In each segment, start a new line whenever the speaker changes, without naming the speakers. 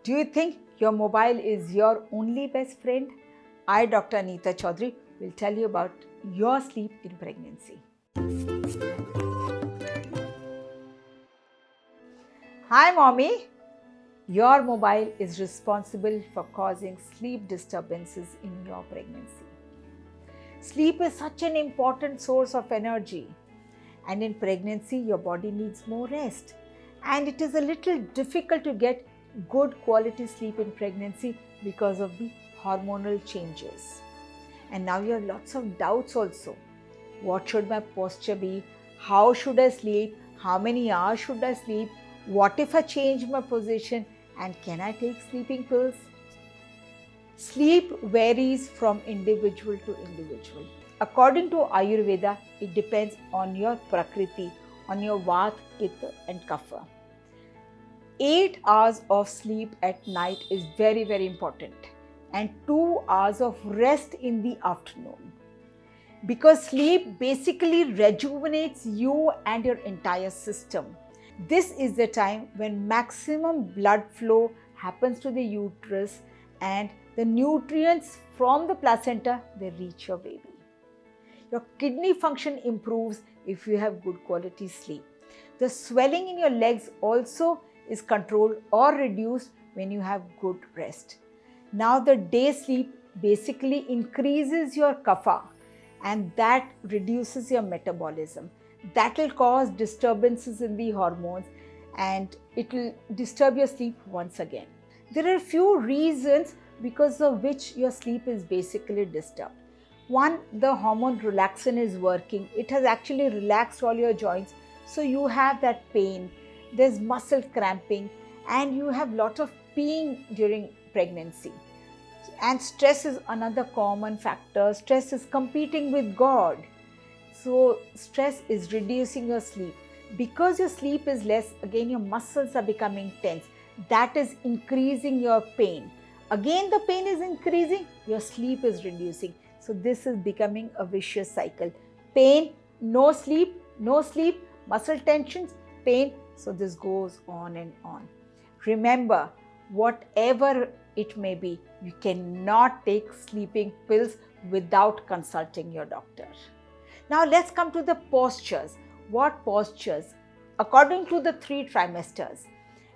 Do you think your mobile is your only best friend? I, Dr. Anitha Chaudhary, will tell you about your sleep in pregnancy. Hi, mommy. Your mobile is responsible for causing sleep disturbances in your pregnancy. Sleep is such an important source of energy, and in pregnancy, your body needs more rest. And it is a little difficult to get good quality sleep in pregnancy because of the hormonal changes. And now you have lots of doubts also. What should my posture be? How should I sleep? How many hours should I sleep? What if I change my position? And can I take sleeping pills? Sleep varies from individual to individual. According to Ayurveda, it depends on your Prakriti, on your Vata, Pitta and Kapha. 8 hours of sleep at night is very, very important, and 2 hours of rest in the afternoon. Because sleep basically rejuvenates you and your entire system. This is the time when maximum blood flow happens to the uterus and the nutrients from the placenta, they reach your baby. Your kidney function improves if you have good quality sleep. The swelling in your legs also is controlled or reduced when you have good rest. Now the day sleep basically increases your kapha, and that reduces your metabolism. That will cause disturbances in the hormones and it will disturb your sleep once again. There are a few reasons because of which your sleep is basically disturbed. One, the hormone relaxin is working. It has actually relaxed all your joints, so you have that pain. There's muscle cramping and you have lot of peeing during pregnancy. And stress is another common factor. Stress is competing with God. So stress is reducing your sleep. Because your sleep is less, again your muscles are becoming tense. That is increasing your pain. Again the pain is increasing, your sleep is reducing. So this is becoming a vicious cycle. Pain, no sleep, muscle tensions, pain. So this goes on and on. Remember, whatever it may be, you cannot take sleeping pills without consulting your doctor. Now let's come to the postures. What postures? According to the 3 trimesters.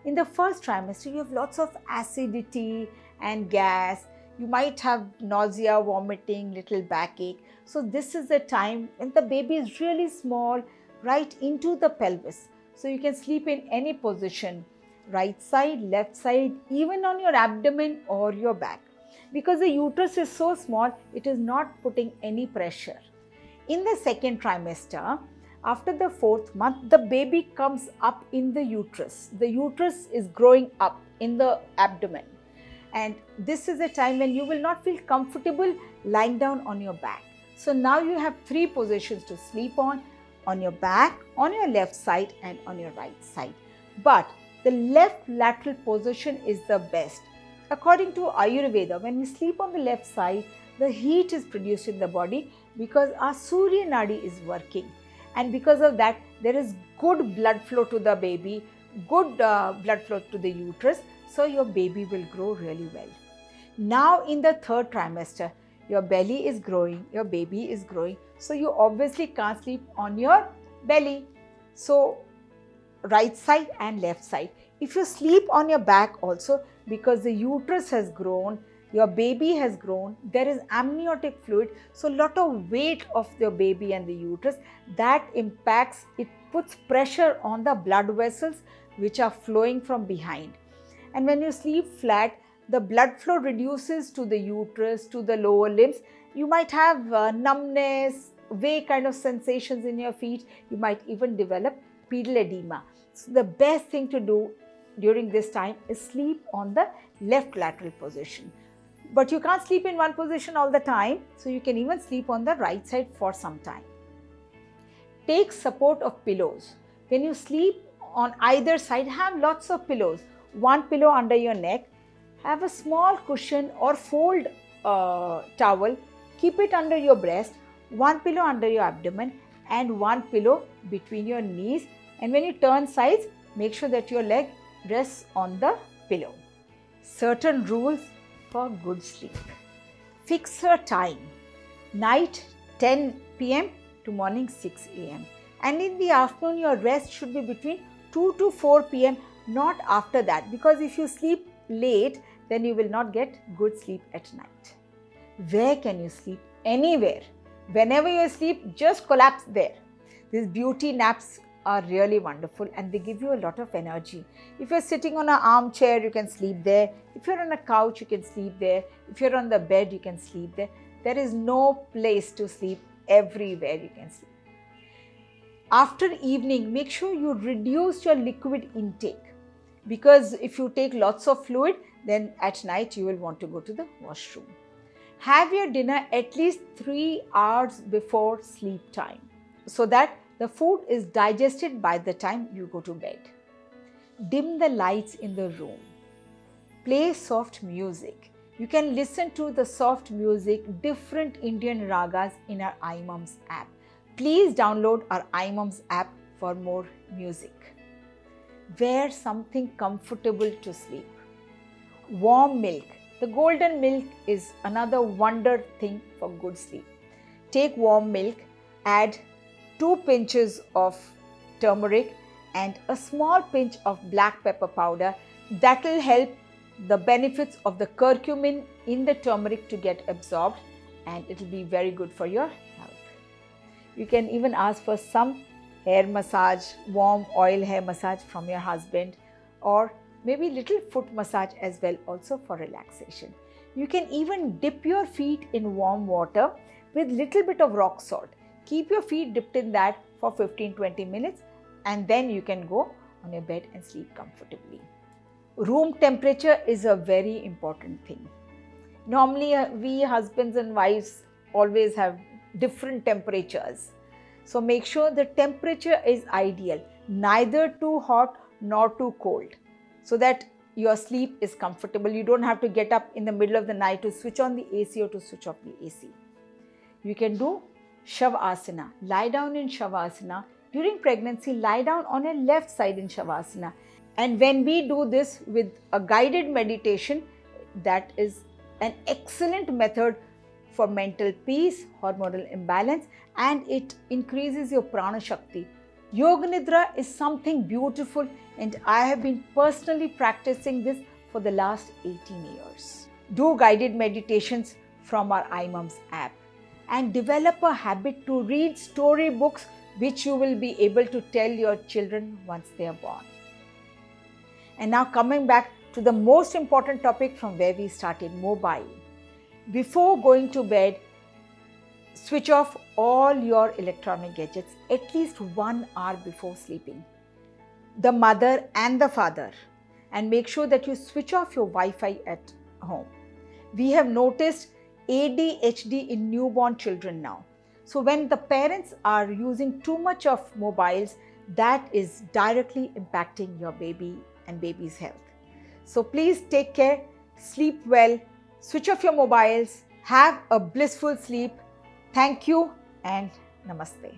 In the first trimester, you have lots of acidity and gas. You might have nausea, vomiting, little backache. So this is the time when the baby is really small, right into the pelvis. So you can sleep in any position, right side, left side, even on your abdomen or your back. Because the uterus is so small, it is not putting any pressure. In the second trimester, after the 4th month, the baby comes up in the uterus. The uterus is growing up in the abdomen. And this is a time when you will not feel comfortable lying down on your back. So now you have 3 positions to sleep on your back, on your left side and on your right side. But the left lateral position is the best. According to Ayurveda, when we sleep on the left side, the heat is produced in the body because our Surya Nadi is working. And because of that, there is good blood flow to the baby, good blood flow to the uterus. So your baby will grow really well. Now in the 3rd trimester, your belly is growing, your baby is growing. So you obviously can't sleep on your belly. So right side and left side. If you sleep on your back also, because the uterus has grown, your baby has grown, there is amniotic fluid. So a lot of weight of your baby and the uterus, that impacts, it puts pressure on the blood vessels which are flowing from behind. And when you sleep flat, the blood flow reduces to the uterus, to the lower limbs. You might have numbness, vague kind of sensations in your feet. You might even develop pedal edema. So the best thing to do during this time is sleep on the left lateral position. But you can't sleep in one position all the time. So you can even sleep on the right side for some time. Take support of pillows. When you sleep on either side, have lots of pillows. One pillow under your neck. Have a small cushion or fold towel. Keep it under your breast. One pillow under your abdomen and one pillow between your knees. And when you turn sides, make sure that your leg rests on the pillow. Certain rules for good sleep. Fix your time. Night 10 p.m. to morning 6 a.m. And in the afternoon, your rest should be between 2 to 4 p.m., not after that, because if you sleep late, then you will not get good sleep at night. Where can you sleep? Anywhere. Whenever you sleep, just collapse there. These beauty naps are really wonderful and they give you a lot of energy. If you're sitting on an armchair, you can sleep there. If you're on a couch, you can sleep there. If you're on the bed, you can sleep there. There is no place to sleep. Everywhere you can sleep. After evening, make sure you reduce your liquid intake, because if you take lots of fluid, then at night you will want to go to the washroom. Have your dinner at least 3 hours before sleep time so that the food is digested by the time you go to bed. Dim the lights in the room. Play soft music. You can listen to the soft music, different Indian ragas in our iMumz app. Please download our iMumz app for more music. Wear something comfortable to sleep. Warm milk. The golden milk is another wonder thing for good sleep. Take warm milk, add 2 pinches of turmeric and a small pinch of black pepper powder. That will help the benefits of the curcumin in the turmeric to get absorbed, and it will be very good for your health. You can even ask for some hair massage, warm oil hair massage from your husband, or maybe little foot massage as well, also for relaxation. You can even dip your feet in warm water with little bit of rock salt. Keep your feet dipped in that for 15-20 minutes and then you can go on your bed and sleep comfortably. Room temperature is a very important thing. Normally, we husbands and wives always have different temperatures. So make sure the temperature is ideal, neither too hot nor too cold, so that your sleep is comfortable. You don't have to get up in the middle of the night to switch on the AC or to switch off the AC. You can do Shavasana. Lie down in Shavasana. During pregnancy, lie down on your left side in Shavasana. And when we do this with a guided meditation, that is an excellent method for mental peace, hormonal imbalance, and it increases your prana shakti. Yoga Nidra is something beautiful, and I have been personally practicing this for the last 18 years. Do guided meditations from our iMumz app and develop a habit to read storybooks which you will be able to tell your children once they are born. And now coming back to the most important topic from where we started, mobile. Before going to bed, switch off all your electronic gadgets at least 1 hour before sleeping. The mother and the father. And make sure that you switch off your Wi-Fi at home. We have noticed ADHD in newborn children now. So when the parents are using too much of mobiles, that is directly impacting your baby and baby's health. So please take care, sleep well, switch off your mobiles, have a blissful sleep. Thank you and namaste.